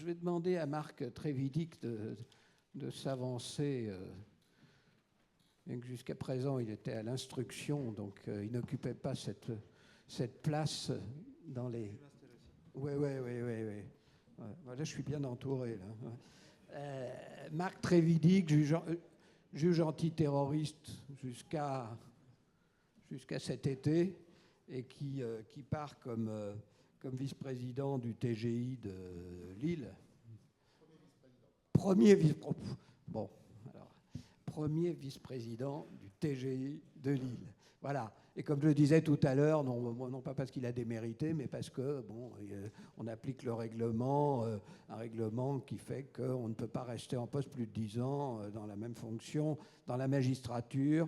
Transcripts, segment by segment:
vais demander à Marc Trévidic de s'avancer. Jusqu'à présent, il était à l'instruction, donc il n'occupait pas cette place dans les... Oui. Là, je suis bien entouré. Là. Marc Trévidic, juge antiterroriste jusqu'à cet été, et qui part comme vice-président du TGI de Lille. Premier vice-président du TGI de Lille. Voilà. Et comme je le disais tout à l'heure, non pas parce qu'il a démérité, mais parce que on applique le règlement, un règlement qui fait qu'on ne peut pas rester en poste plus de 10 ans dans la même fonction, dans la magistrature.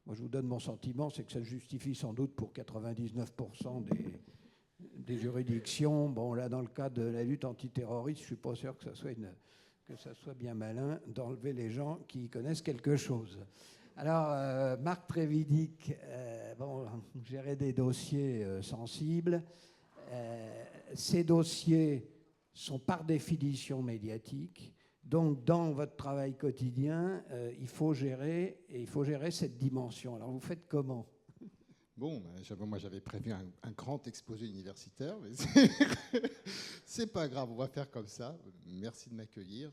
Moi, je vous donne mon sentiment, c'est que ça justifie sans doute pour 99% des juridictions. Bon, là, dans le cas de la lutte antiterroriste, je ne suis pas sûr que ça soit bien malin d'enlever les gens qui connaissent quelque chose. Alors, Marc Trévidic, gérait des dossiers sensibles. Ces dossiers sont par définition médiatiques. Donc, dans votre travail quotidien, il faut gérer cette dimension. Alors, vous faites comment ? Bon, moi j'avais prévu un grand exposé universitaire, mais c'est pas grave, on va faire comme ça. Merci de m'accueillir.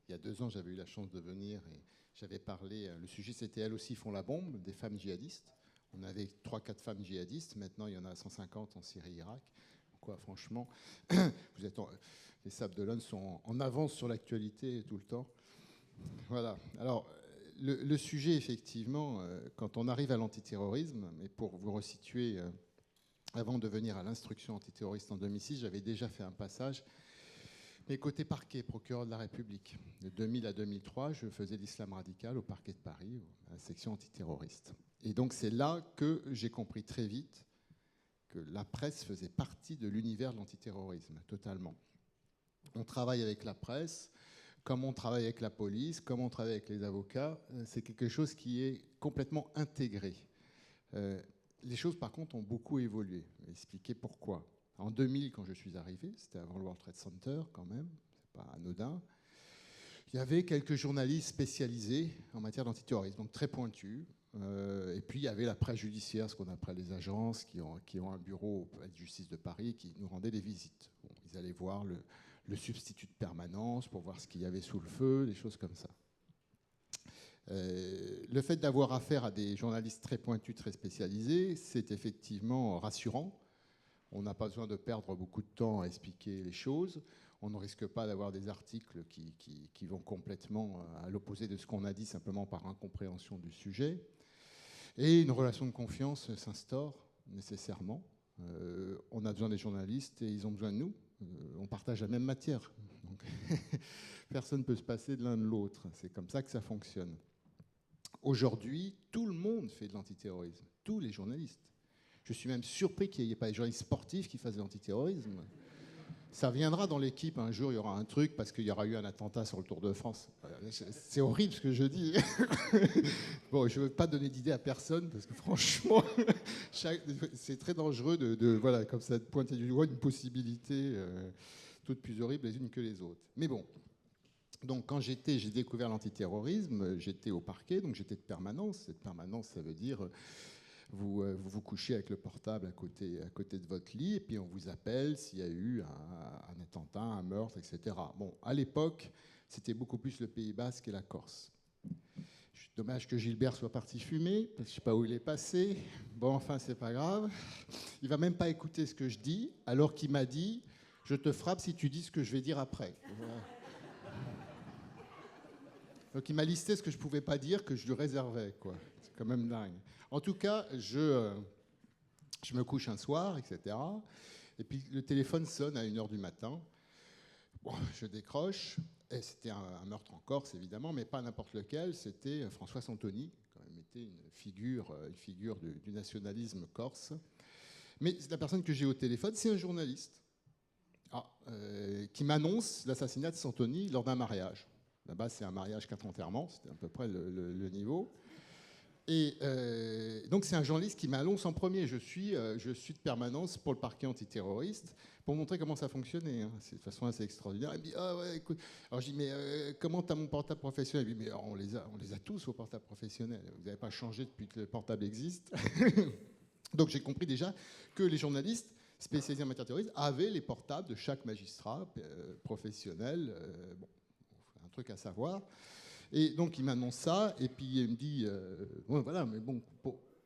Il y a 2 ans, j'avais eu la chance de venir et j'avais parlé, le sujet c'était Elles aussi font la bombe, des femmes djihadistes. On avait 3-4 femmes djihadistes, maintenant il y en a 150 en Syrie et Irak. Quoi, franchement, les Sables d'Olonne sont en avance sur l'actualité tout le temps. Voilà, alors... Le sujet, effectivement, quand on arrive à l'antiterrorisme, et pour vous resituer, avant de venir à l'instruction antiterroriste en 2006, j'avais déjà fait un passage, mais côté parquet, procureur de la République. De 2000 à 2003, je faisais l'islam radical au parquet de Paris, à la section antiterroriste. Et donc c'est là que j'ai compris très vite que la presse faisait partie de l'univers de l'antiterrorisme, totalement. On travaille avec la presse, comme on travaille avec la police, comme on travaille avec les avocats, c'est quelque chose qui est complètement intégré. Les choses, par contre, ont beaucoup évolué. Je vais expliquer pourquoi. En 2000, quand je suis arrivé, c'était avant le World Trade Center, quand même, c'est pas anodin, il y avait quelques journalistes spécialisés en matière d'antiterrorisme, donc très pointus. Et puis, il y avait la presse judiciaire, ce qu'on appelle les agences, qui ont un bureau à la justice de Paris, qui nous rendaient des visites. Bon, ils allaient voir le substitut de permanence pour voir ce qu'il y avait sous le feu, des choses comme ça. Le fait d'avoir affaire à des journalistes très pointus, très spécialisés, c'est effectivement rassurant. On n'a pas besoin de perdre beaucoup de temps à expliquer les choses. On ne risque pas d'avoir des articles qui vont complètement à l'opposé de ce qu'on a dit simplement par incompréhension du sujet. Et une relation de confiance s'instaure nécessairement. On a besoin des journalistes et ils ont besoin de nous. On partage la même matière. Donc, personne ne peut se passer de l'un de l'autre. C'est comme ça que ça fonctionne. Aujourd'hui, tout le monde fait de l'antiterrorisme. Tous les journalistes. Je suis même surpris qu'il n'y ait pas des journalistes sportifs qui fassent de l'antiterrorisme. Ça viendra dans l'équipe. Un jour, il y aura un truc parce qu'il y aura eu un attentat sur le Tour de France. C'est horrible ce que je dis. Bon, je ne veux pas donner d'idée à personne parce que franchement, c'est très dangereux voilà, comme ça, de pointer du doigt une possibilité toutes plus horribles les unes que les autres. Mais bon, donc quand j'ai découvert l'antiterrorisme, j'étais au parquet, donc j'étais de permanence. Cette permanence, ça veut dire... Vous couchez avec le portable à côté de votre lit et puis on vous appelle s'il y a eu un attentat, un meurtre, etc. Bon, à l'époque, c'était beaucoup plus le Pays Basque et la Corse. Dommage que Gilbert soit parti fumer, parce que je ne sais pas où il est passé. Bon, enfin, c'est pas grave. Il va même pas écouter ce que je dis, alors qu'il m'a dit « Je te frappe si tu dis ce que je vais dire après ». Donc il m'a listé ce que je ne pouvais pas dire, que je lui réservais, quoi. C'est quand même dingue. En tout cas, je me couche un soir, etc. Et puis le téléphone sonne à 1h du matin. Bon, je décroche. Et c'était un meurtre en Corse, évidemment, mais pas n'importe lequel. C'était François Santoni, qui quand même était une figure du nationalisme corse. Mais la personne que j'ai au téléphone, c'est un journaliste qui m'annonce l'assassinat de Santoni lors d'un mariage. Là-bas, c'est un mariage 4 enterrements, c'était à peu près le niveau. Et donc c'est un journaliste qui m'annonce en premier. Je suis de permanence pour le parquet antiterroriste pour montrer comment ça fonctionnait. Hein. C'est de façon assez extraordinaire. Il me dit ah ouais, écoute. Alors je dis mais comment t'as mon portable professionnel? Il me dit mais on les a tous au portable professionnel. Vous n'avez pas changé depuis que le portable existe. Donc j'ai compris déjà que les journalistes spécialisés en matière terroriste avaient les portables de chaque magistrat professionnel. Bon, un truc à savoir. Et donc il m'annonce ça, et puis il me dit, ouais, voilà, mais bon,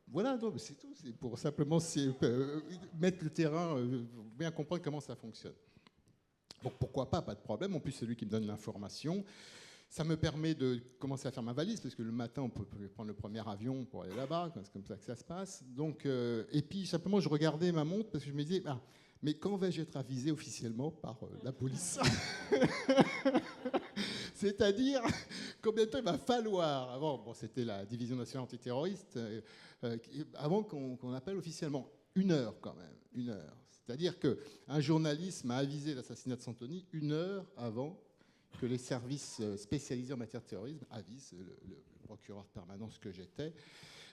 voilà, c'est tout, c'est pour simplement mettre le terrain, bien comprendre comment ça fonctionne. Donc pourquoi pas de problème, en plus c'est lui qui me donne l'information. Ça me permet de commencer à faire ma valise, parce que le matin on peut prendre le premier avion pour aller là-bas, c'est comme ça que ça se passe. Donc, et puis simplement je regardais ma montre, parce que je me disais, ah, mais quand vais-je être avisé officiellement par la police? C'est-à-dire, combien de temps il va falloir, avant, bon, c'était la division nationale antiterroriste, avant qu'on appelle officiellement? 1 heure quand même, 1 heure. C'est-à-dire qu'un journaliste m'a avisé de l'assassinat de Santoni 1 heure avant que les services spécialisés en matière de terrorisme avisent le procureur de permanence que j'étais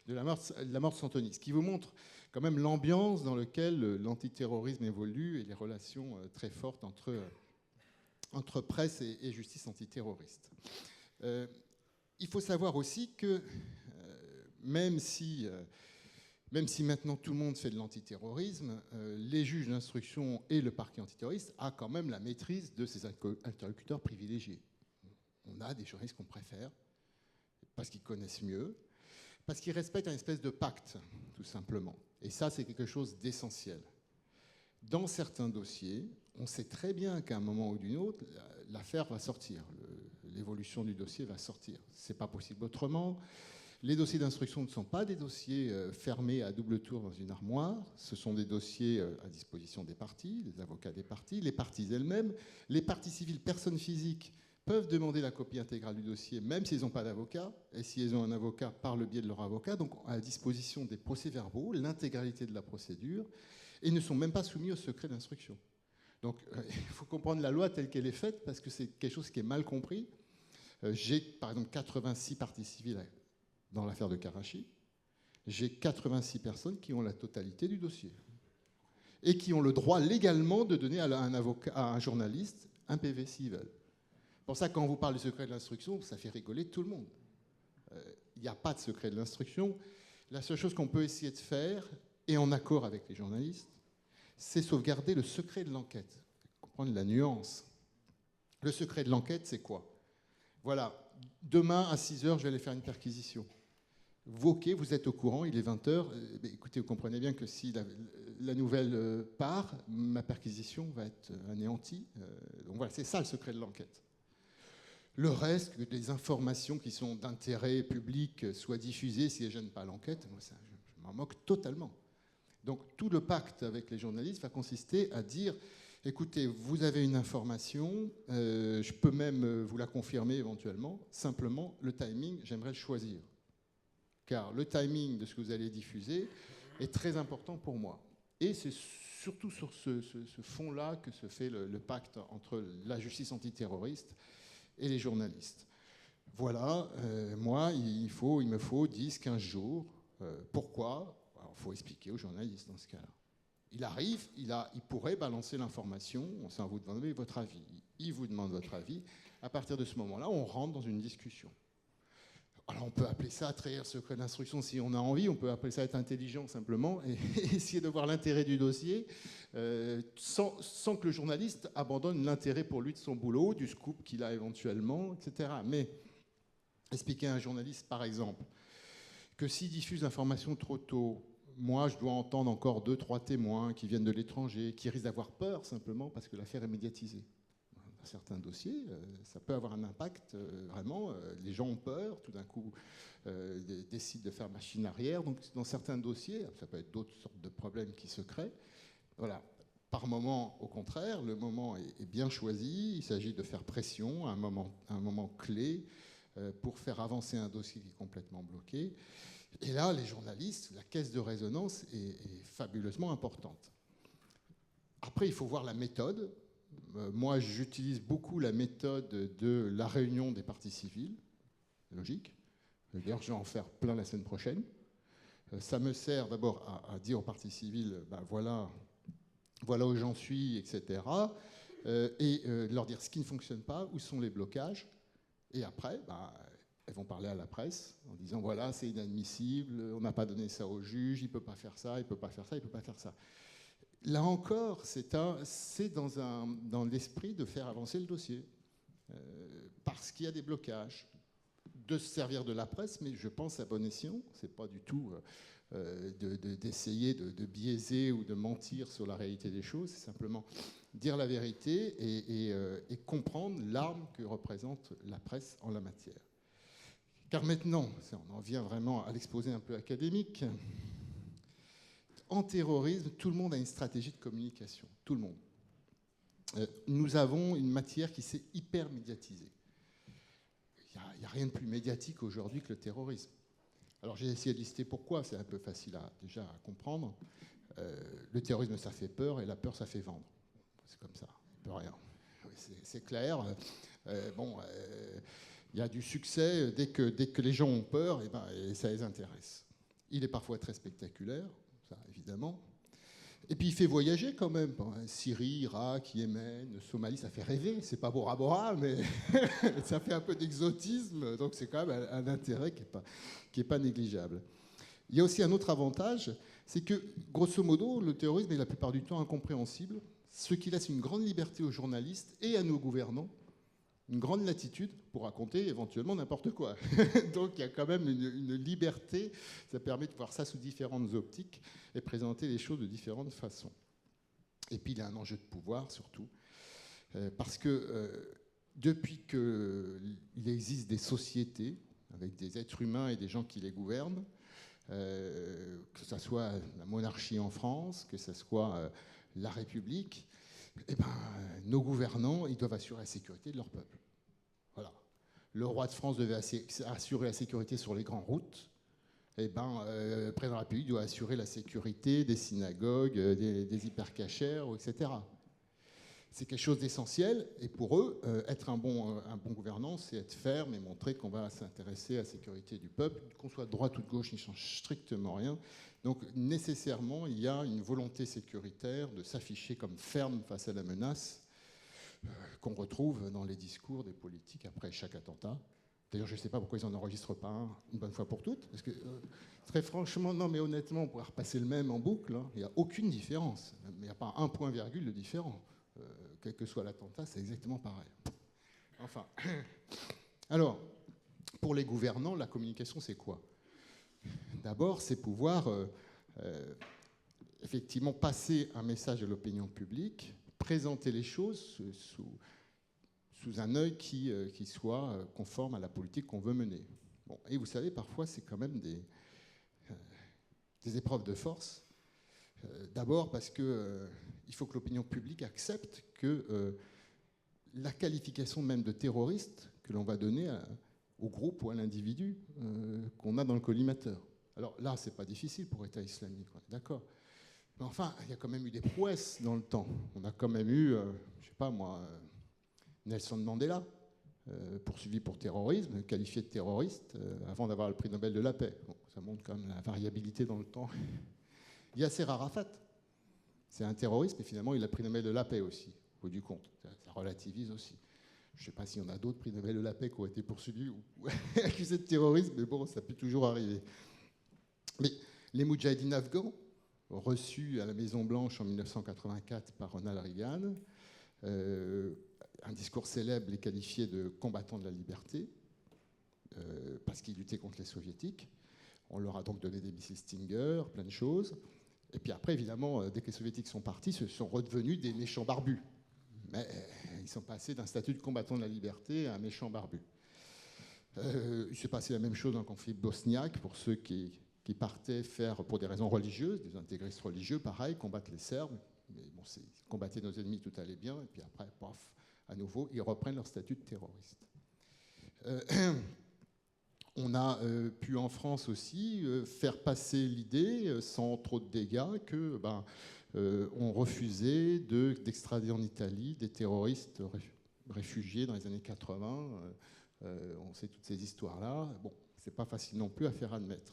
de la mort de Santoni. Ce qui vous montre quand même l'ambiance dans laquelle l'antiterrorisme évolue et les relations très fortes entre presse et justice antiterroriste. Il faut savoir aussi que même si maintenant tout le monde fait de l'antiterrorisme, les juges d'instruction et le parquet antiterroriste a quand même la maîtrise de ses interlocuteurs privilégiés. On a des juristes qu'on préfère parce qu'ils connaissent mieux, parce qu'ils respectent un espèce de pacte, tout simplement. Et ça, c'est quelque chose d'essentiel. Dans certains dossiers, on sait très bien qu'à un moment ou d'une autre, l'affaire va sortir, l'évolution du dossier va sortir. Ce n'est pas possible autrement. Les dossiers d'instruction ne sont pas des dossiers fermés à double tour dans une armoire, ce sont des dossiers à disposition des parties, des avocats des parties, les parties elles-mêmes. Les parties civiles, personnes physiques, peuvent demander la copie intégrale du dossier, même s'ils n'ont pas d'avocat, et si elles ont un avocat, par le biais de leur avocat, donc à disposition des procès-verbaux, l'intégralité de la procédure, et ne sont même pas soumis au secret d'instruction. Donc il faut comprendre la loi telle qu'elle est faite, parce que c'est quelque chose qui est mal compris. J'ai par exemple 86 parties civiles dans l'affaire de Karachi. J'ai 86 personnes qui ont la totalité du dossier et qui ont le droit légalement de donner à un avocat, à un journaliste, un PV s'ils veulent. Pour ça, quand on vous parle du secret de l'instruction, ça fait rigoler tout le monde. Il n'y a pas de secret de l'instruction. La seule chose qu'on peut essayer de faire, et en accord avec les journalistes, c'est sauvegarder le secret de l'enquête. Comprendre la nuance. Le secret de l'enquête, c'est quoi? Voilà, demain à 6h, je vais aller faire une perquisition. Ok, vous êtes au courant, il est 20h. Écoutez, vous comprenez bien que si la nouvelle part, ma perquisition va être anéantie. Donc voilà, c'est ça le secret de l'enquête. Le reste, que les informations qui sont d'intérêt public soient diffusées si elles ne gênent pas l'enquête, moi, ça, je m'en moque totalement. Donc tout le pacte avec les journalistes va consister à dire, écoutez, vous avez une information, je peux même vous la confirmer éventuellement, simplement le timing, j'aimerais le choisir. Car le timing de ce que vous allez diffuser est très important pour moi. Et c'est surtout sur ce fond-là que se fait le pacte entre la justice antiterroriste et les journalistes. Voilà, moi, il me faut 10, 15 jours. Pourquoi? Alors, il faut expliquer aux journalistes dans ce cas-là. Il arrive, il pourrait balancer l'information, sans vous demander votre avis. Il vous demande votre avis. À partir de ce moment-là, on rentre dans une discussion. Alors on peut appeler ça trahir secret d'instruction si on a envie, on peut appeler ça être intelligent simplement et essayer de voir l'intérêt du dossier sans que le journaliste abandonne l'intérêt pour lui de son boulot, du scoop qu'il a éventuellement, etc. Mais expliquer à un journaliste, par exemple, que s'il diffuse l'information trop tôt, moi je dois entendre encore 2, 3 témoins qui viennent de l'étranger, qui risquent d'avoir peur simplement parce que l'affaire est médiatisée. Certains dossiers, ça peut avoir un impact, vraiment, les gens ont peur, tout d'un coup décident de faire machine arrière, donc dans certains dossiers, ça peut être d'autres sortes de problèmes qui se créent. Voilà. Par moment, au contraire, le moment est bien choisi, il s'agit de faire pression à un moment clé pour faire avancer un dossier qui est complètement bloqué. Et là, les journalistes, la caisse de résonance est fabuleusement importante. Après, il faut voir la méthode. Moi, j'utilise beaucoup la méthode de la réunion des parties civiles, logique. D'ailleurs, je vais en faire plein la semaine prochaine. Ça me sert d'abord à dire aux parties civiles, ben voilà où j'en suis, etc. Et leur dire ce qui ne fonctionne pas, où sont les blocages. Et après, elles vont parler à la presse en disant voilà, c'est inadmissible, on n'a pas donné ça au juge, il ne peut pas faire ça, il ne peut pas faire ça, il ne peut pas faire ça. Là encore, c'est dans l'esprit de faire avancer le dossier. Parce qu'il y a des blocages. De se servir de la presse, mais je pense à bon escient. Ce n'est pas du tout d'essayer de biaiser ou de mentir sur la réalité des choses. C'est simplement dire la vérité et comprendre l'arme que représente la presse en la matière. Car maintenant, on en vient vraiment à l'exposé un peu académique. En terrorisme, tout le monde a une stratégie de communication. Tout le monde. Nous avons une matière qui s'est hyper médiatisée. Il n'y a rien de plus médiatique aujourd'hui que le terrorisme. Alors j'ai essayé de lister pourquoi, c'est un peu facile déjà à comprendre. Le terrorisme, ça fait peur, et la peur, ça fait vendre. C'est comme ça, on peut rien. C'est clair. Il y a du succès dès que les gens ont peur, et ça les intéresse. Il est parfois très spectaculaire, ça évidemment. Et puis il fait voyager quand même. Syrie, Irak, Yémen, Somalie, ça fait rêver. C'est pas Bora Bora, mais ça fait un peu d'exotisme. Donc c'est quand même un intérêt qui est pas négligeable. Il y a aussi un autre avantage, c'est que grosso modo, le terrorisme est la plupart du temps incompréhensible, ce qui laisse une grande liberté aux journalistes et à nos gouvernants, une grande latitude pour raconter éventuellement n'importe quoi. Donc il y a quand même une liberté, ça permet de voir ça sous différentes optiques et présenter les choses de différentes façons. Et puis il y a un enjeu de pouvoir surtout, parce que depuis qu'il existe des sociétés avec des êtres humains et des gens qui les gouvernent, que ce soit la monarchie en France, que ce soit la République, nos gouvernants, ils doivent assurer la sécurité de leur peuple. Voilà. Le roi de France devait assurer la sécurité sur les grandes routes. Le président de la République doit assurer la sécurité des synagogues, des hypercachères, etc. C'est quelque chose d'essentiel. Et pour eux, être un bon gouvernant, c'est être ferme et montrer qu'on va s'intéresser à la sécurité du peuple. Qu'on soit de droite ou de gauche, il ne change strictement rien. Donc nécessairement, il y a une volonté sécuritaire de s'afficher comme ferme face à la menace qu'on retrouve dans les discours des politiques après chaque attentat. D'ailleurs, je ne sais pas pourquoi ils n'en enregistrent pas un une bonne fois pour toutes. Parce que, très franchement, non, mais honnêtement, on pourrait repasser le même en boucle. Il n'y a aucune différence. Il n'y a pas un point virgule de différent. Quel que soit l'attentat, c'est exactement pareil. Enfin, alors, pour les gouvernants, la communication, c'est quoi ? D'abord, c'est pouvoir effectivement passer un message à l'opinion publique, présenter les choses sous un œil qui soit conforme à la politique qu'on veut mener. Bon, et vous savez, parfois, c'est quand même des épreuves de force. D'abord parce qu'il faut que l'opinion publique accepte que la qualification même de terroriste que l'on va donner au groupe ou à l'individu qu'on a dans le collimateur. Alors là, c'est pas difficile pour l'État islamique, d'accord. Mais enfin, il y a quand même eu des prouesses dans le temps. On a quand même eu, je sais pas moi, Nelson Mandela, poursuivi pour terrorisme, qualifié de terroriste, avant d'avoir le prix Nobel de la paix. Bon, ça montre quand même la variabilité dans le temps. Yasser Arafat, c'est un terroriste, mais finalement, il a le prix Nobel de la paix aussi, au bout du compte. Ça relativise aussi. Je ne sais pas s'il y en a d'autres prix Nobel de la paix qui ont été poursuivis ou accusés de terrorisme, mais bon, ça peut toujours arriver. Mais les Moudjahidines afghans, reçus à la Maison-Blanche en 1984 par Ronald Reagan, un discours célèbre les qualifiait de combattants de la liberté, parce qu'ils luttaient contre les soviétiques. On leur a donc donné des missiles Stinger, plein de choses. Et puis après, évidemment, dès que les soviétiques sont partis, ce sont redevenus des méchants barbus. Mais ils sont passés d'un statut de combattant de la liberté à un méchant barbu. Il s'est passé la même chose dans le conflit bosniaque pour ceux qui partaient faire, pour des raisons religieuses, des intégristes religieux, pareil, combattre les Serbes. Mais bon, ils combattaient nos ennemis, tout allait bien. Et puis après, paf, à nouveau, ils reprennent leur statut de terroriste. On a pu en France aussi faire passer l'idée, sans trop de dégâts, que on refusait d'extrader en Italie des terroristes réfugiés dans les années 80 On sait toutes ces histoires-là. Bon, c'est pas facile non plus à faire admettre.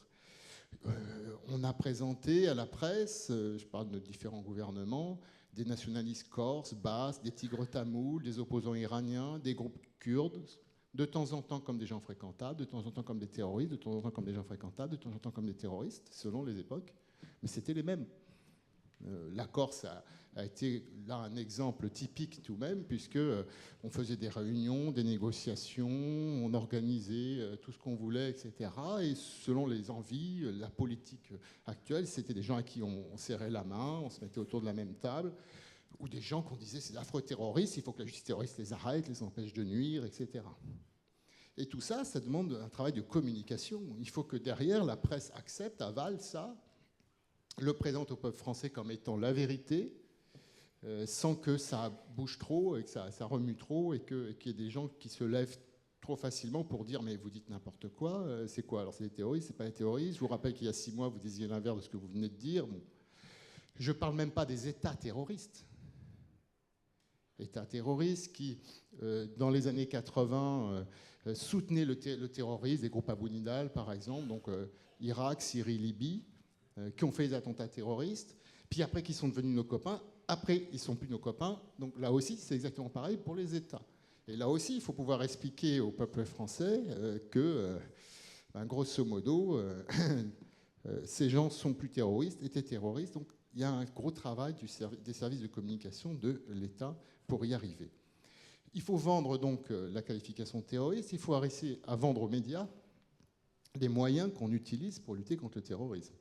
On a présenté à la presse, je parle de différents gouvernements, des nationalistes corses, basques, des tigres tamouls, des opposants iraniens, des groupes kurdes, de temps en temps comme des gens fréquentables, de temps en temps comme des terroristes, de temps en temps comme des gens fréquentables, de temps en temps comme des terroristes, selon les époques. Mais c'était les mêmes. La Corse a été là un exemple typique tout de même, puisque on faisait des réunions, des négociations, on organisait tout ce qu'on voulait, etc. Et selon les envies, la politique actuelle, c'était des gens à qui on serrait la main, on se mettait autour de la même table, ou des gens qu'on disait c'est d'affreux terroristes, il faut que la justice terroriste les arrête, les empêche de nuire, etc. Et tout ça, ça demande un travail de communication. Il faut que derrière, la presse accepte, avale ça, le présente au peuple français comme étant la vérité, sans que ça bouge trop et que ça remue trop et qu'il y ait des gens qui se lèvent trop facilement pour dire mais vous dites n'importe quoi, c'est quoi? Alors c'est des terroristes, c'est pas des terroristes. Je vous rappelle qu'il y a 6 mois, vous disiez l'inverse de ce que vous venez de dire. Bon. Je ne parle même pas des États terroristes. États terroristes qui, dans les années 80, soutenaient le terrorisme, des groupes Abu Nidal par exemple, donc Irak, Syrie, Libye, qui ont fait des attentats terroristes, puis après qui sont devenus nos copains, après ils ne sont plus nos copains, donc là aussi c'est exactement pareil pour les États. Et là aussi il faut pouvoir expliquer au peuple français que, grosso modo, ces gens sont plus terroristes, étaient terroristes, donc il y a un gros travail des services de communication de l'État pour y arriver. Il faut vendre donc la qualification de terroriste, il faut arrêter à vendre aux médias les moyens qu'on utilise pour lutter contre le terrorisme.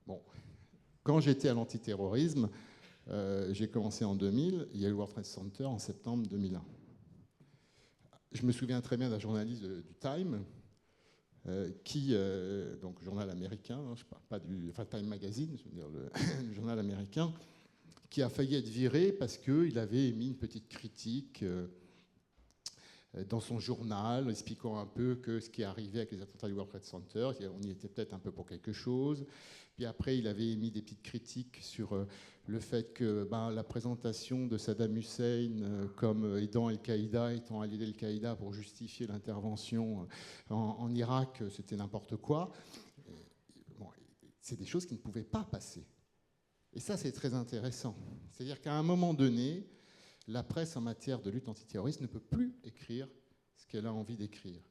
Bon, quand j'étais à l'antiterrorisme, j'ai commencé en 2000, il y a eu le World Trade Center en septembre 2001. Je me souviens très bien d'un journaliste du Time, donc journal américain, hein, je parle pas Time Magazine, je veux dire le journal américain, qui a failli être viré parce qu'il avait émis une petite critique dans son journal, expliquant un peu que ce qui est arrivé avec les attentats du World Trade Center, on y était peut-être un peu pour quelque chose. Puis après, il avait émis des petites critiques sur le fait que la présentation de Saddam Hussein comme aidant Al-Qaïda, étant allié d'Al-Qaïda pour justifier l'intervention en Irak, c'était n'importe quoi. Bon, c'est des choses qui ne pouvaient pas passer. Et ça, c'est très intéressant. C'est-à-dire qu'à un moment donné, la presse en matière de lutte antiterroriste ne peut plus écrire ce qu'elle a envie d'écrire,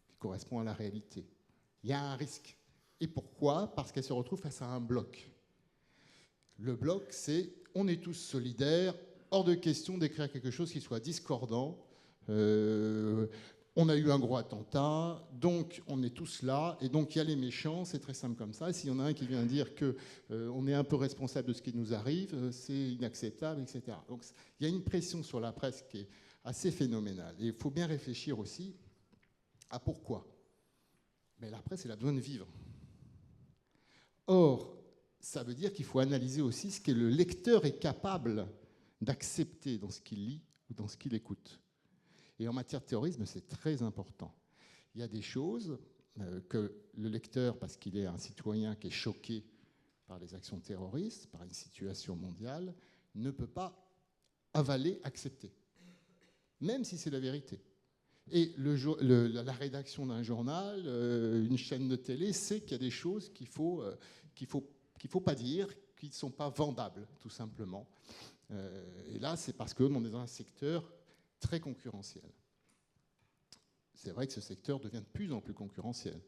qui correspond à la réalité. Il y a un risque. Et pourquoi? Parce qu'elle se retrouve face à un bloc. Le bloc, c'est on est tous solidaires, hors de question d'écrire quelque chose qui soit discordant. On a eu un gros attentat, donc on est tous là, et donc il y a les méchants, c'est très simple comme ça. Et s'il y en a un qui vient dire qu'on est un peu responsable de ce qui nous arrive, c'est inacceptable, etc. Donc il y a une pression sur la presse qui est assez phénoménale. Et il faut bien réfléchir aussi à pourquoi. Mais la presse, elle a besoin de vivre. Or, ça veut dire qu'il faut analyser aussi ce que le lecteur est capable d'accepter dans ce qu'il lit ou dans ce qu'il écoute. Et en matière de terrorisme, c'est très important. Il y a des choses que le lecteur, parce qu'il est un citoyen qui est choqué par les actions terroristes, par une situation mondiale, ne peut pas avaler, accepter, même si c'est la vérité. Et la rédaction d'un journal, une chaîne de télé, sait qu'il y a des choses qu'il faut pas dire, qui ne sont pas vendables, tout simplement. Et là, c'est parce qu'on est dans un secteur très concurrentiel. C'est vrai que ce secteur devient de plus en plus concurrentiel.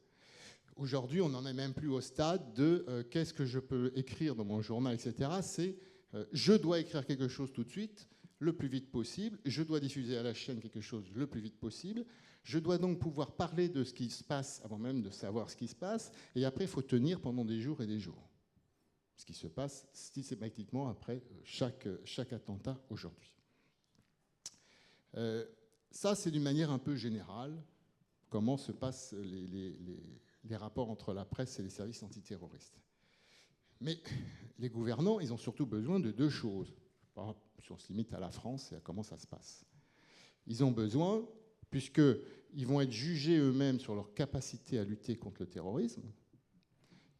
Aujourd'hui, on n'en est même plus au stade de qu'est-ce que je peux écrire dans mon journal, etc. C'est je dois écrire quelque chose tout de suite, le plus vite possible, je dois diffuser à la chaîne quelque chose le plus vite possible, je dois donc pouvoir parler de ce qui se passe avant même de savoir ce qui se passe, et après, il faut tenir pendant des jours et des jours. Ce qui se passe systématiquement après chaque attentat aujourd'hui. Ça, c'est d'une manière un peu générale comment se passent les rapports entre la presse et les services antiterroristes. Mais les gouvernants, ils ont surtout besoin de deux choses. Si on se limite à la France et à comment ça se passe. Ils ont besoin, puisqu'ils vont être jugés eux-mêmes sur leur capacité à lutter contre le terrorisme,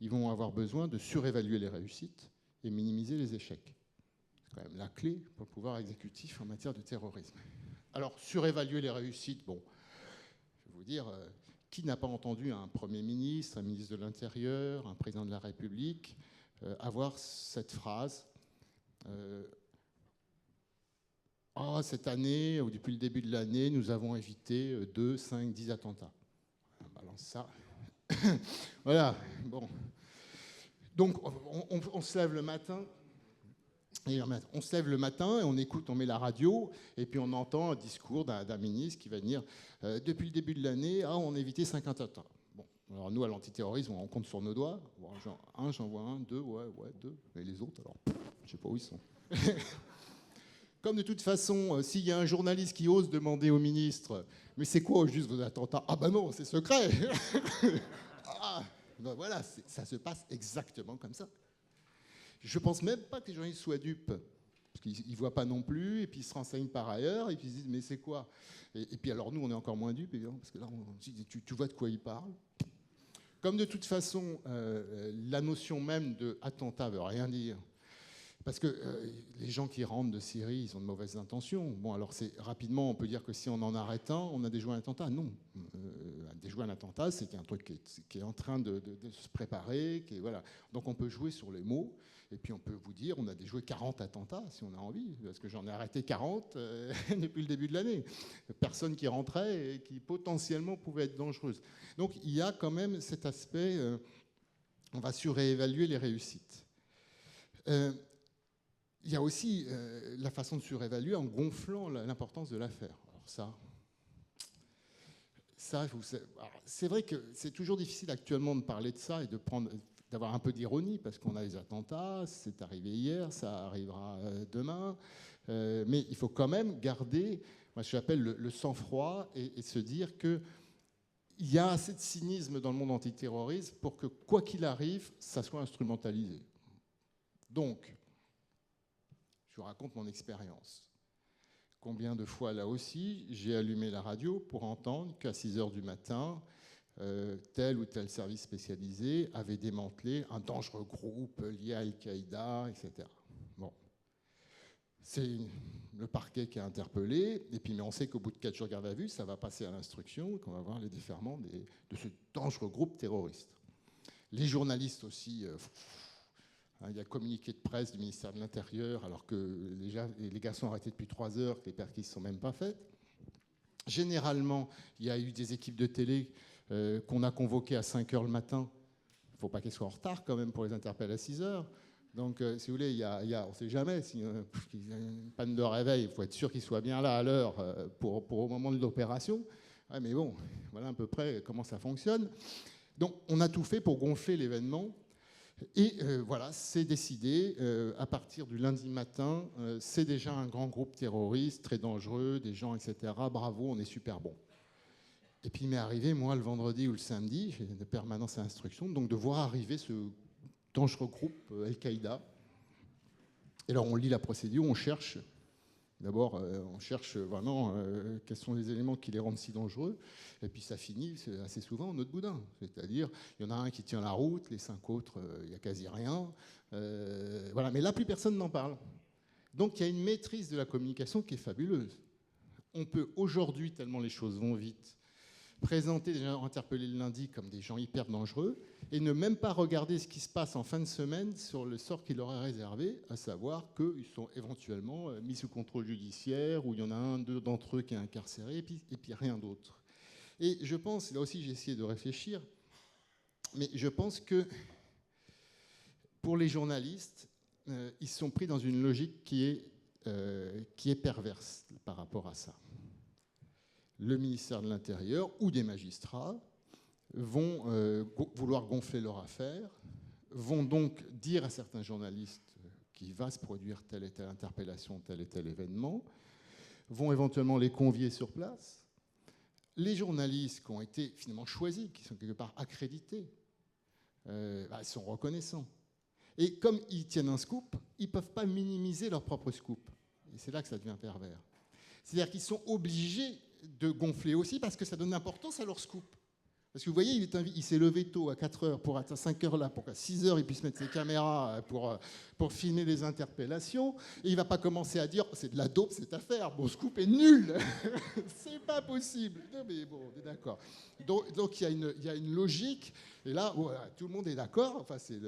ils vont avoir besoin de surévaluer les réussites et minimiser les échecs. C'est quand même la clé pour le pouvoir exécutif en matière de terrorisme. Alors, surévaluer les réussites, bon, je vais vous dire, qui n'a pas entendu un Premier ministre, un ministre de l'Intérieur, un président de la République avoir cette phrase « cette année, ou depuis le début de l'année, nous avons évité 2, 5, 10 attentats. » On balance ça. Voilà, bon. Donc, on se lève le matin... Et on se lève le matin et on écoute, on met la radio, et puis on entend un discours d'un ministre qui va dire depuis le début de l'année, on a évité 50 attentats. Bon, alors nous, à l'antiterrorisme, on compte sur nos doigts. Bon, j'en vois un, deux, ouais, deux. Mais les autres, alors, je sais pas où ils sont. Comme de toute façon, s'il y a un journaliste qui ose demander au ministre mais c'est quoi au juste vos attentats? Ah ben non, c'est secret. Ben voilà, ça se passe exactement comme ça. Je ne pense même pas que les journalistes soient dupes, parce qu'ils ne voient pas non plus, et puis ils se renseignent par ailleurs, et puis ils se disent, mais c'est quoi? Et puis alors nous, on est encore moins dupes, évidemment, parce que là, on dit, tu vois de quoi ils parlent. Comme de toute façon, la notion même d'attentat ne veut rien dire, parce que les gens qui rentrent de Syrie, ils ont de mauvaises intentions. Bon, alors rapidement, on peut dire que si on en arrête un, on a déjoué un attentat. Non. Déjouer un attentat, c'est un truc qui est en train de se préparer. Voilà. Donc on peut jouer sur les mots, et puis on peut vous dire, on a déjoué 40 attentats, si on a envie, parce que j'en ai arrêté 40 depuis le début de l'année. Personnes qui rentraient et qui potentiellement pouvaient être dangereuses. Donc il y a quand même cet aspect, on va surévaluer les réussites. Il y a aussi la façon de surévaluer en gonflant l'importance de l'affaire. Alors c'est vrai que c'est toujours difficile actuellement de parler de ça et d'avoir un peu d'ironie, parce qu'on a les attentats, c'est arrivé hier, ça arrivera demain, mais il faut quand même garder, moi j'appelle le sang-froid, et se dire qu'il y a assez de cynisme dans le monde antiterroriste pour que, quoi qu'il arrive, ça soit instrumentalisé. Donc, je vous raconte mon expérience. Combien de fois, là aussi, j'ai allumé la radio pour entendre qu'à 6 h du matin, tel ou tel service spécialisé avait démantelé un dangereux groupe lié à Al-Qaïda, etc. Bon. C'est le parquet qui a interpellé, et puis mais on sait qu'au bout de 4 jours de garde à vue, ça va passer à l'instruction, et qu'on va voir les déferlements de ce dangereux groupe terroriste. Les journalistes aussi... il y a communiqué de presse du ministère de l'Intérieur, alors que les gars sont arrêtés depuis 3 heures, que les perquisitions ne sont même pas faites. Généralement, il y a eu des équipes de télé qu'on a convoquées à 5 h le matin. Il ne faut pas qu'elles soient en retard quand même pour les interpeller à 6 h. Donc, si vous voulez, on ne sait jamais. S'il y a une panne de réveil, il faut être sûr qu'ils soient bien là à l'heure pour au moment de l'opération. Ouais, mais bon, voilà à peu près comment ça fonctionne. Donc, on a tout fait pour gonfler l'événement. Et voilà, c'est décidé, à partir du lundi matin, c'est déjà un grand groupe terroriste, très dangereux, des gens, etc. Bravo, on est super bon. Et puis il m'est arrivé, moi, le vendredi ou le samedi, j'ai de permanence à instruction, donc de voir arriver ce dangereux groupe Al-Qaïda. Et alors on lit la procédure, on cherche. D'abord, on cherche vraiment quels sont les éléments qui les rendent si dangereux. Et puis ça finit assez souvent en autre boudin. C'est-à-dire, il y en a un qui tient la route, les 5 autres, il n'y a quasi rien. Voilà. Mais là, plus personne n'en parle. Donc il y a une maîtrise de la communication qui est fabuleuse. On peut aujourd'hui, tellement les choses vont vite, présenter des gens interpellés le lundi comme des gens hyper dangereux et ne même pas regarder ce qui se passe en fin de semaine sur le sort qui leur est réservé, à savoir qu'ils sont éventuellement mis sous contrôle judiciaire, ou il y en a un, deux d'entre eux qui est incarcéré, et puis rien d'autre. Et je pense, là aussi j'ai essayé de réfléchir, mais je pense que pour les journalistes, ils sont pris dans une logique qui est perverse par rapport à ça. Le ministère de l'Intérieur ou des magistrats vont vouloir gonfler leur affaire, vont donc dire à certains journalistes qu'il va se produire telle et telle interpellation, tel et tel événement, vont éventuellement les convier sur place. Les journalistes qui ont été finalement choisis, qui sont quelque part accrédités, sont reconnaissants. Et comme ils tiennent un scoop, ils ne peuvent pas minimiser leur propre scoop. Et c'est là que ça devient pervers. C'est-à-dire qu'ils sont obligés de gonfler aussi parce que ça donne importance à leur scoop. Parce que vous voyez, il s'est levé tôt à 4 heures pour être à 5 heures là, pour qu'à 6 heures, il puisse mettre ses caméras pour filmer les interpellations. Et il ne va pas commencer à dire c'est de la dope cette affaire. Bon, Scoop est nul. C'est pas possible. Non, mais bon, on est d'accord. Donc il y a une logique. Et là, voilà, tout le monde est d'accord. Enfin, c'est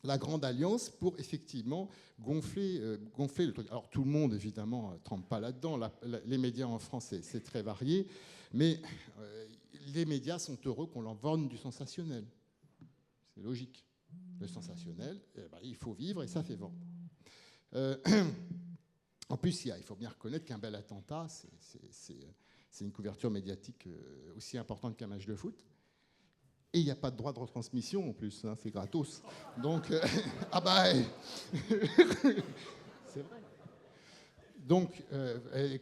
la grande alliance pour effectivement gonfler le truc. Alors tout le monde, évidemment, ne trempe pas là-dedans. Les médias en France, c'est très varié. Mais les médias sont heureux qu'on leur vende du sensationnel. C'est logique. Le sensationnel, il faut vivre et ça fait vendre. En plus, il faut bien reconnaître qu'un bel attentat, c'est une couverture médiatique aussi importante qu'un match de foot. Et il n'y a pas de droit de retransmission en plus, hein, c'est gratos. Donc, c'est vrai. Donc,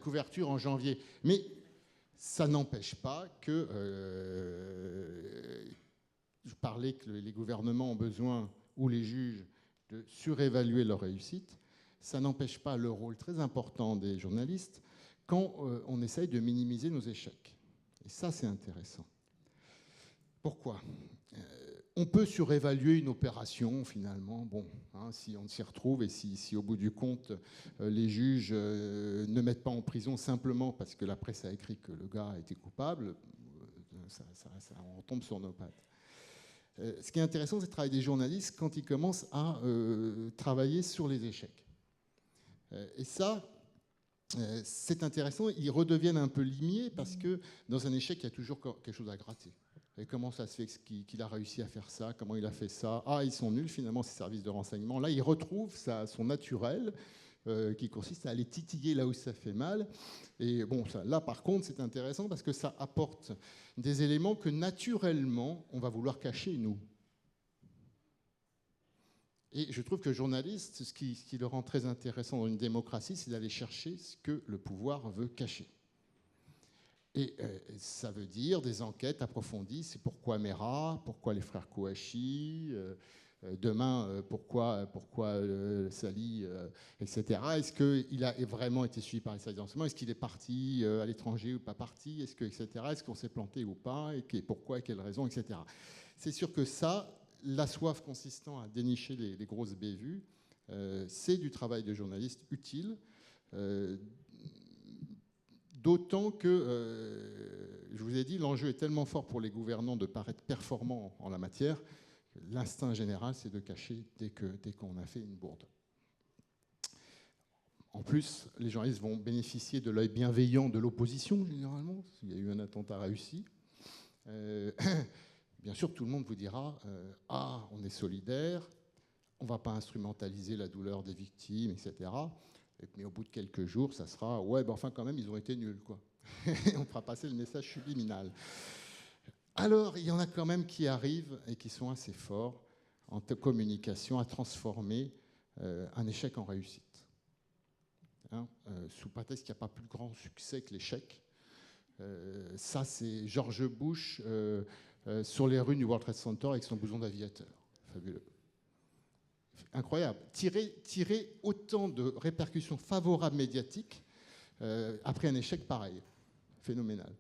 couverture en janvier. Mais ça n'empêche pas que, je parlais que les gouvernements ont besoin, ou les juges, de surévaluer leur réussite. Ça n'empêche pas le rôle très important des journalistes quand on essaye de minimiser nos échecs. Et ça, c'est intéressant. Pourquoi ? On peut surévaluer une opération, finalement, bon, hein, si on s'y retrouve et si au bout du compte, les juges ne mettent pas en prison simplement parce que la presse a écrit que le gars a été coupable, on tombe sur nos pattes. Ce qui est intéressant, c'est le travail des journalistes quand ils commencent à travailler sur les échecs. Et ça, c'est intéressant, ils redeviennent un peu limiers parce que dans un échec, il y a toujours quelque chose à gratter. Et comment ça se fait qu'il a réussi à faire ça? Comment il a fait ça? Ah, ils sont nuls, finalement, ces services de renseignement. Là, il retrouve son naturel, qui consiste à aller titiller là où ça fait mal. Et bon, là, par contre, c'est intéressant parce que ça apporte des éléments que, naturellement, on va vouloir cacher, nous. Et je trouve que journaliste, ce qui le rend très intéressant dans une démocratie, c'est d'aller chercher ce que le pouvoir veut cacher. Et ça veut dire des enquêtes approfondies. C'est pourquoi Mera, pourquoi les frères Kouachi, demain pourquoi Sali, etc. Est-ce qu'il a vraiment été suivi par les services de renseignement? Est-ce qu'il est parti à l'étranger ou pas parti? Etc. Est-ce qu'on s'est planté ou pas? Et pourquoi? Et quelles raisons? Etc. C'est sûr que ça, la soif consistant à dénicher les grosses bévues, c'est du travail de journaliste utile. D'autant que, je vous ai dit, l'enjeu est tellement fort pour les gouvernants de paraître performants en la matière, que l'instinct général, c'est de cacher dès qu'on a fait une bourde. En plus, les journalistes vont bénéficier de l'œil bienveillant de l'opposition, généralement, s'il y a eu un attentat réussi. Bien sûr, tout le monde vous dira « Ah, on est solidaire, on ne va pas instrumentaliser la douleur des victimes, etc. » Mais au bout de quelques jours, ça sera « Ouais, ben enfin, quand même, ils ont été nuls, quoi. » On fera passer le message subliminal. Alors, il y en a quand même qui arrivent et qui sont assez forts en communication à transformer un échec en réussite. Hein, sous prétexte qu'il n'y a pas plus grand succès que l'échec. Ça, c'est George Bush sur les rues du World Trade Center avec son blouson d'aviateur. Fabuleux. Incroyable. Tirer autant de répercussions favorables médiatiques après un échec pareil. Phénoménal.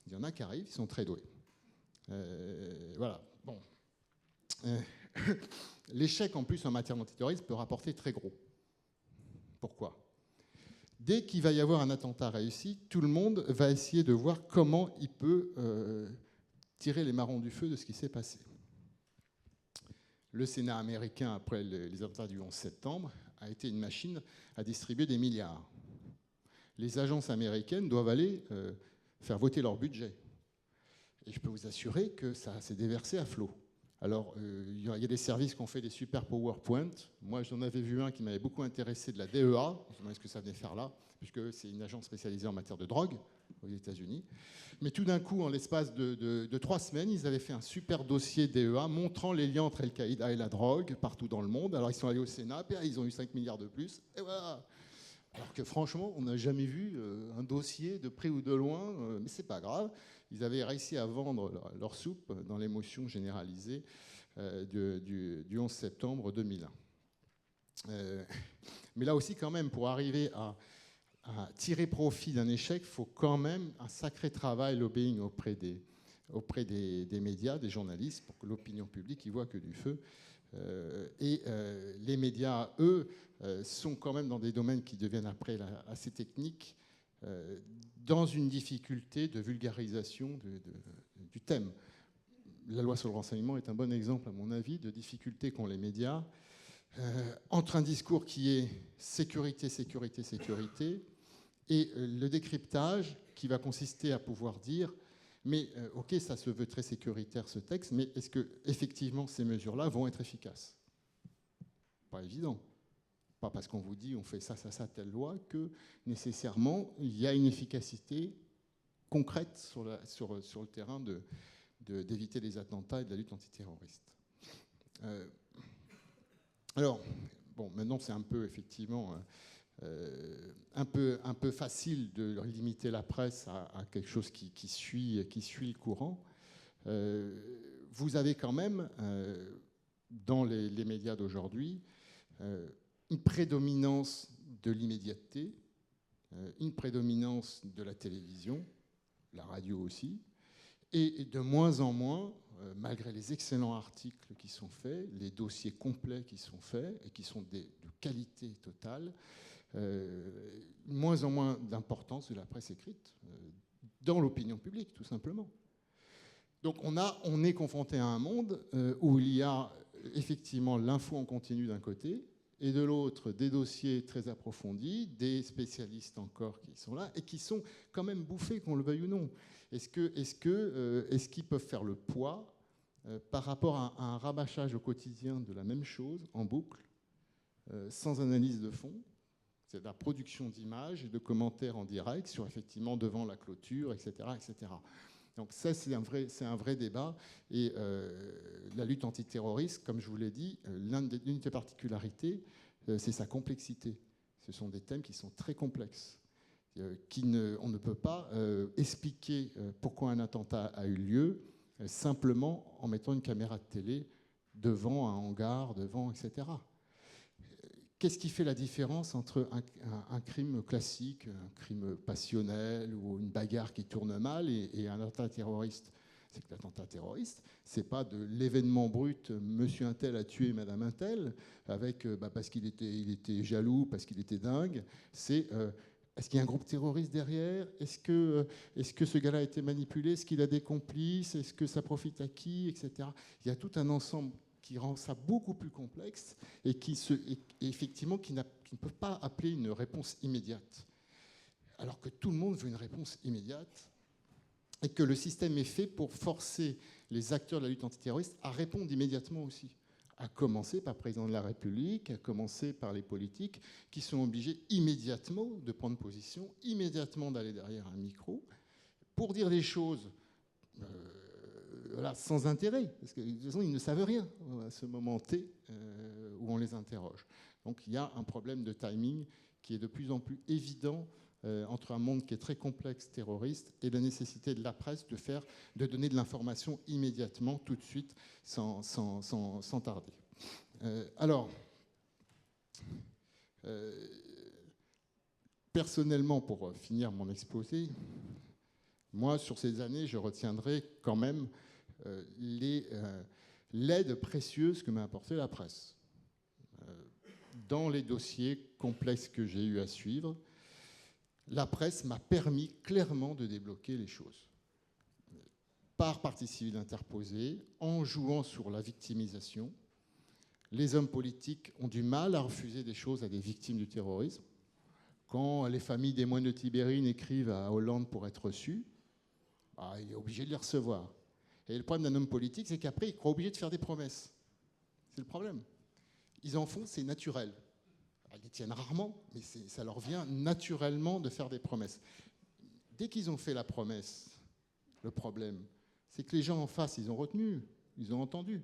Il y en a qui arrivent, ils sont très doués. Voilà. Bon. L'échec, en plus, en matière d'antiterrorisme, peut rapporter très gros. Pourquoi ? Dès qu'il va y avoir un attentat réussi, tout le monde va essayer de voir comment il peut tirer les marrons du feu de ce qui s'est passé. Le Sénat américain, après les attentats du 11 septembre, a été une machine à distribuer des milliards. Les agences américaines doivent aller faire voter leur budget. Et je peux vous assurer que ça s'est déversé à flot. Alors, il y a des services qui ont fait des super PowerPoint. Moi, j'en avais vu un qui m'avait beaucoup intéressé de la DEA. Je me demandais ce que ça venait faire là, puisque c'est une agence spécialisée en matière de drogue aux États-Unis. Mais tout d'un coup, en l'espace de 3 semaines, ils avaient fait un super dossier DEA montrant les liens entre Al-Qaïda et la drogue partout dans le monde. Alors, ils sont allés au Sénat, puis ils ont eu 5 milliards de plus. Et voilà. Alors que franchement, on n'a jamais vu un dossier de près ou de loin, mais c'est pas grave. Ils avaient réussi à vendre leur soupe dans l'émotion généralisée du 11 septembre 2001. Mais là aussi, quand même, pour arriver à tirer profit d'un échec, il faut quand même un sacré travail lobbying auprès des médias, des journalistes, pour que l'opinion publique y voit que du feu. Les médias, eux, sont quand même dans des domaines qui deviennent après assez techniques, dans une difficulté de vulgarisation du thème. La loi sur le renseignement est un bon exemple, à mon avis, de difficulté qu'ont les médias entre un discours qui est sécurité, sécurité, sécurité, et le décryptage qui va consister à pouvoir dire mais ok, ça se veut très sécuritaire ce texte, mais est-ce que effectivement ces mesures-là vont être efficaces? Pas évident. Pas parce qu'on vous dit on fait ça, ça, ça, telle loi, que nécessairement il y a une efficacité concrète sur le terrain d'éviter les attentats et de la lutte antiterroriste. Alors, bon, maintenant c'est un peu effectivement un peu facile de limiter la presse à quelque chose qui suit le courant. Vous avez quand même, dans les médias d'aujourd'hui, une prédominance de l'immédiateté, une prédominance de la télévision, la radio aussi, et de moins en moins, malgré les excellents articles qui sont faits, les dossiers complets qui sont faits et qui sont de qualité totale, moins en moins d'importance de la presse écrite dans l'opinion publique, tout simplement. Donc on est confronté à un monde où il y a effectivement l'info en continu d'un côté, et de l'autre des dossiers très approfondis, des spécialistes encore qui sont là, et qui sont quand même bouffés, qu'on le veuille ou non. Est-ce qu'ils peuvent faire le poids par rapport à un rabâchage au quotidien de la même chose, en boucle, sans analyse de fond? C'est de la production d'images et de commentaires en direct sur effectivement devant la clôture, etc. etc. Donc ça, c'est un vrai débat. Et la lutte antiterroriste, comme je vous l'ai dit, l'une des particularités, c'est sa complexité. Ce sont des thèmes qui sont très complexes. On ne peut pas expliquer pourquoi un attentat a eu lieu simplement en mettant une caméra de télé devant un hangar, devant, etc. Qu'est-ce qui fait la différence entre un crime classique, un crime passionnel ou une bagarre qui tourne mal et un attentat terroriste? C'est que l'attentat terroriste, c'est pas de l'événement brut, monsieur Untel a tué madame Untel, avec, parce qu'il était jaloux, parce qu'il était dingue. C'est est-ce qu'il y a un groupe terroriste derrière? Est-ce que ce gars-là a été manipulé? Est-ce qu'il a des complices? Est-ce que ça profite à qui? Etc. Il y a tout un ensemble qui rend ça beaucoup plus complexe et effectivement qui ne peut pas appeler une réponse immédiate. Alors que tout le monde veut une réponse immédiate et que le système est fait pour forcer les acteurs de la lutte antiterroriste à répondre immédiatement aussi. À commencer par le président de la République, à commencer par les politiques qui sont obligés immédiatement de prendre position, immédiatement d'aller derrière un micro pour dire des choses voilà, sans intérêt, parce que de toute façon, ils ne savent rien à ce moment T où on les interroge. Donc il y a un problème de timing qui est de plus en plus évident entre un monde qui est très complexe, terroriste, et la nécessité de la presse de donner de l'information immédiatement, tout de suite, sans tarder. Personnellement, pour finir mon exposé, moi, sur ces années, je retiendrai quand même l'aide précieuse que m'a apportée la presse. Dans les dossiers complexes que j'ai eu à suivre, la presse m'a permis clairement de débloquer les choses. Par partie civile interposée, en jouant sur la victimisation, les hommes politiques ont du mal à refuser des choses à des victimes du terrorisme. Quand les familles des moines de Tibérine écrivent à Hollande pour être reçus, il est obligé de les recevoir. Et le problème d'un homme politique, c'est qu'après, il croit obligé de faire des promesses. C'est le problème. Ils en font, c'est naturel. Ils les tiennent rarement, mais ça leur vient naturellement de faire des promesses. Dès qu'ils ont fait la promesse, le problème, c'est que les gens en face, ils ont retenu, ils ont entendu.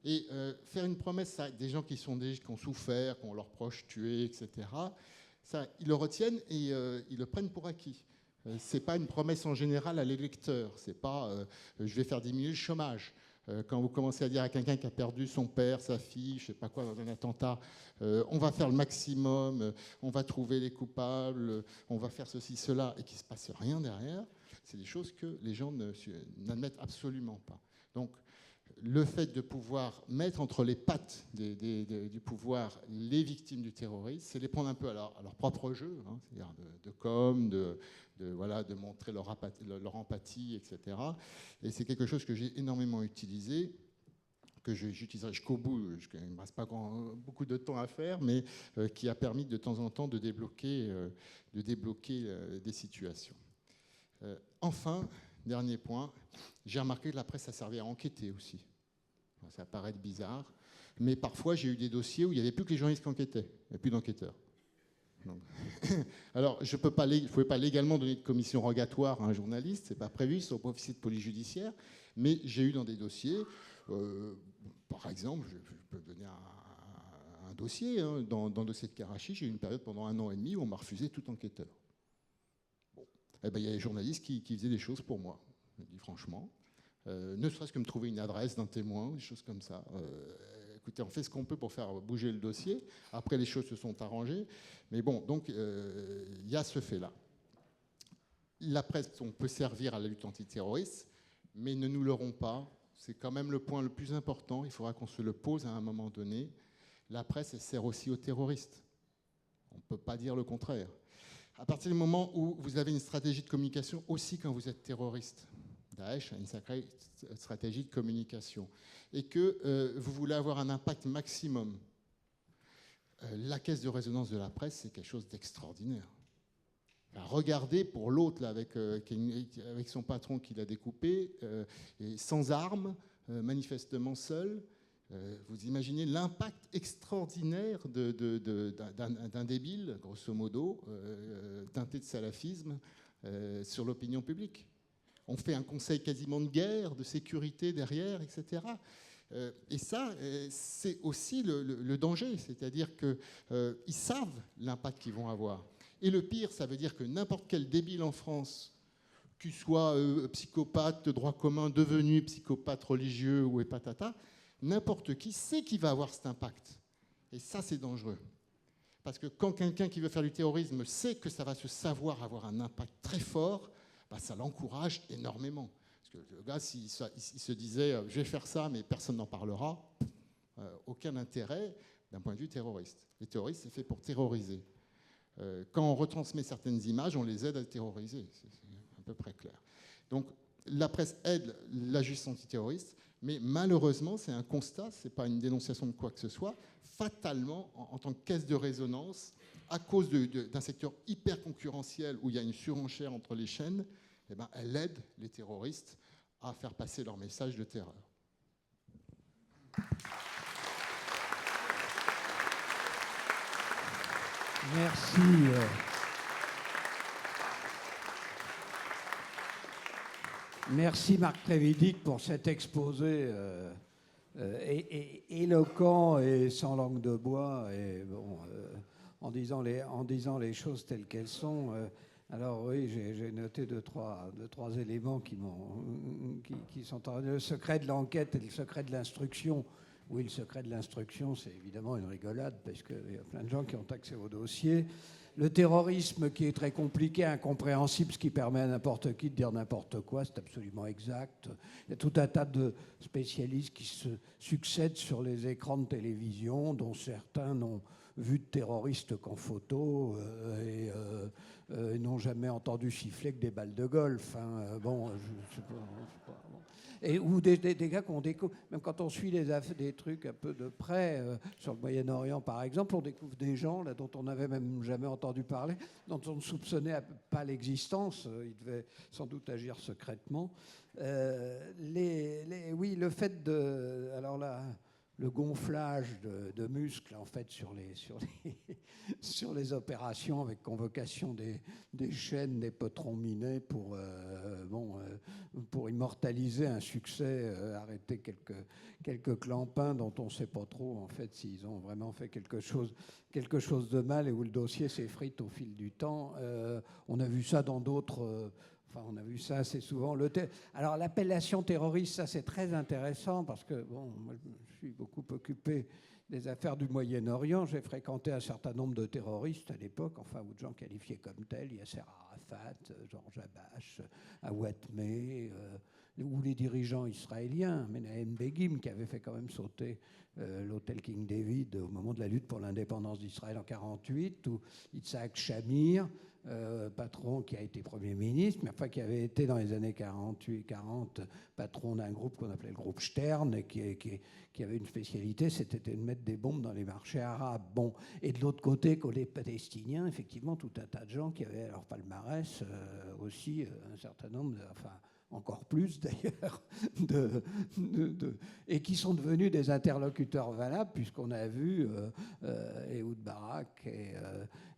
Et faire une promesse à des gens qui ont souffert, qui ont leurs proches tués, etc., ça, ils le retiennent et ils le prennent pour acquis. Ce n'est pas une promesse en général à l'électeur. Ce n'est pas je vais faire diminuer le chômage. Quand vous commencez à dire à quelqu'un qui a perdu son père, sa fille, je ne sais pas quoi, dans un attentat, on va faire le maximum, on va trouver les coupables, on va faire ceci, cela, et qu'il ne se passe rien derrière, c'est des choses que les gens n'admettent absolument pas. Donc, le fait de pouvoir mettre entre les pattes du pouvoir les victimes du terrorisme, c'est les prendre un peu à leur propre jeu, hein, c'est-à-dire de com, de montrer leur empathie, etc. Et c'est quelque chose que j'ai énormément utilisé, que j'utiliserai jusqu'au bout, il ne me reste pas beaucoup de temps à faire, mais qui a permis de temps en temps de débloquer des situations. Enfin, dernier point, j'ai remarqué que la presse a servi à enquêter aussi. Ça paraît bizarre, mais parfois j'ai eu des dossiers où il n'y avait plus que les journalistes qui enquêtaient, il n'y avait plus d'enquêteurs. Alors, je ne pouvais pas légalement donner de commission rogatoire à un journaliste, ce n'est pas prévu, ils ne sont pas officiers de police judiciaire, mais j'ai eu dans des dossiers, par exemple, je peux donner un dossier, hein, dans le dossier de Karachi, j'ai eu une période pendant 1 an et demi où on m'a refusé tout enquêteur. Bon. Eh ben, il y a des journalistes qui faisaient des choses pour moi, je dis franchement. Ne serait-ce que me trouver une adresse d'un témoin, des choses comme ça. Écoutez, on fait ce qu'on peut pour faire bouger le dossier. Après, les choses se sont arrangées. Mais bon, donc, il y a ce fait-là. La presse, on peut servir à la lutte antiterroriste, mais ne nous leurrons pas. C'est quand même le point le plus important. Il faudra qu'on se le pose à un moment donné. La presse, elle sert aussi aux terroristes. On ne peut pas dire le contraire. À partir du moment où vous avez une stratégie de communication, aussi quand vous êtes terroriste, Daesh a une sacrée stratégie de communication, et que vous voulez avoir un impact maximum, la caisse de résonance de la presse, c'est quelque chose d'extraordinaire. Enfin, regardez pour l'autre, avec son patron qui l'a découpé, et sans armes, manifestement seul, vous imaginez l'impact extraordinaire d'un débile, grosso modo, teinté de salafisme, sur l'opinion publique. On fait un conseil quasiment de guerre, de sécurité derrière, etc. Et ça, c'est aussi le danger, c'est-à-dire qu'ils savent l'impact qu'ils vont avoir. Et le pire, ça veut dire que n'importe quel débile en France, qu'il soit psychopathe de droit commun, devenu psychopathe religieux ou patata, n'importe qui sait qu'il va avoir cet impact. Et ça, c'est dangereux. Parce que quand quelqu'un qui veut faire du terrorisme sait que ça va se savoir avoir un impact très fort, bah, ça l'encourage énormément. Parce que le gars, s'il se disait « je vais faire ça, mais personne n'en parlera », aucun intérêt d'un point de vue terroriste. Les terroristes, c'est fait pour terroriser. Quand on retransmet certaines images, on les aide à terroriser. C'est à peu près clair. Donc, la presse aide la justice antiterroriste, mais malheureusement, c'est un constat, ce n'est pas une dénonciation de quoi que ce soit, fatalement, en tant que caisse de résonance, à cause d'un secteur hyper concurrentiel où il y a une surenchère entre les chaînes, eh ben, elle aide les terroristes à faire passer leur message de terreur. Merci. Merci Marc Trévidic pour cet exposé éloquent et sans langue de bois, et bon, en disant les choses telles qu'elles sont. Alors oui, j'ai noté deux, trois éléments qui sont le secret de l'enquête et le secret de l'instruction. Oui, le secret de l'instruction, c'est évidemment une rigolade, parce qu'il y a plein de gens qui ont accès au dossier. Le terrorisme qui est très compliqué, incompréhensible, ce qui permet à n'importe qui de dire n'importe quoi, c'est absolument exact. Il y a tout un tas de spécialistes qui se succèdent sur les écrans de télévision, dont certains n'ont vu de terroristes qu'en photo et n'ont jamais entendu siffler que des balles de golf. Hein. Bon, je sais pas, bon. Et, ou des gars qu'on découvre, même quand on suit des trucs un peu de près, sur le Moyen-Orient par exemple, on découvre des gens là, dont on n'avait même jamais entendu parler, dont on ne soupçonnait pas l'existence, ils devaient sans doute agir secrètement. Oui, le fait de... Alors là, le gonflage de muscles en fait sur les opérations avec convocation des chaînes, des potrons minés pour immortaliser un succès, arrêter quelques clampins dont on ne sait pas trop en fait s'ils ont vraiment fait quelque chose de mal et où le dossier s'effrite au fil du temps. On a vu ça dans d'autres Enfin, on a vu ça assez souvent. Alors, l'appellation terroriste, ça c'est très intéressant parce que, bon, moi je suis beaucoup occupé des affaires du Moyen-Orient. J'ai fréquenté un certain nombre de terroristes à l'époque, enfin, ou de gens qualifiés comme tels, Yasser Arafat, Georges Habash, Awatmeh, ou les dirigeants israéliens, Menahem Begin, qui avait fait quand même sauter l'hôtel King David au moment de la lutte pour l'indépendance d'Israël en 1948, ou Yitzhak Shamir, patron qui a été Premier ministre, mais enfin qui avait été dans les années 48-40 patron d'un groupe qu'on appelait le groupe Stern, et qui avait une spécialité, c'était de mettre des bombes dans les marchés arabes. Bon. Et de l'autre côté, les Palestiniens, effectivement, tout un tas de gens qui avaient à leur palmarès aussi un certain nombre, enfin encore plus d'ailleurs, et qui sont devenus des interlocuteurs valables, puisqu'on a vu Ehud Barak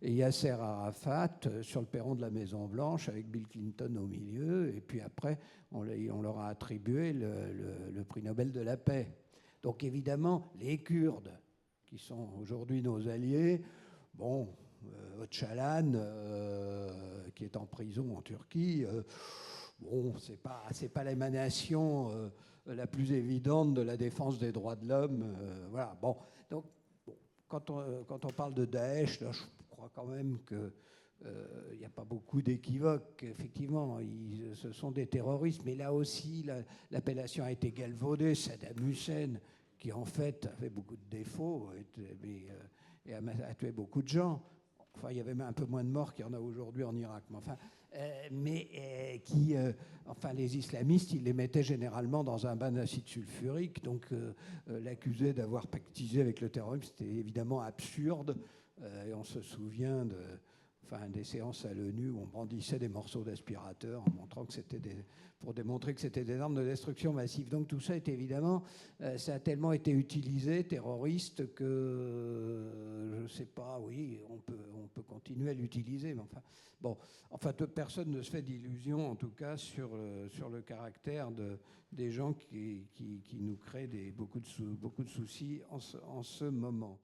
et Yasser Arafat sur le perron de la Maison-Blanche avec Bill Clinton au milieu, et puis après, on leur a attribué le prix Nobel de la paix. Donc évidemment, les Kurdes, qui sont aujourd'hui nos alliés, bon, Öcalan, qui est en prison en Turquie, bon, c'est pas l'émanation la plus évidente de la défense des droits de l'homme. Voilà. Bon, donc, bon, quand on parle de Daesh, là, je crois quand même que il n'y a pas beaucoup d'équivoques. Effectivement, ce sont des terroristes, mais là aussi, l'appellation a été galvaudée. Saddam Hussein, qui en fait avait beaucoup de défauts et a tué beaucoup de gens. Enfin, il y avait même un peu moins de morts qu'il y en a aujourd'hui en Irak. Enfin, les islamistes, ils les mettaient généralement dans un bain d'acide sulfurique. Donc, l'accuser d'avoir pactisé avec le terrorisme, c'était évidemment absurde. Et on se souvient des séances à l'ONU où on brandissait des morceaux d'aspirateur en montrant que c'était pour démontrer que c'était des armes de destruction massive. Donc tout ça est évidemment, ça a tellement été utilisé, terroriste, que je ne sais pas, oui, on peut continuer à l'utiliser. Mais enfin, bon, personne ne se fait d'illusions, en tout cas, sur le caractère des gens qui nous créent beaucoup de soucis en ce moment.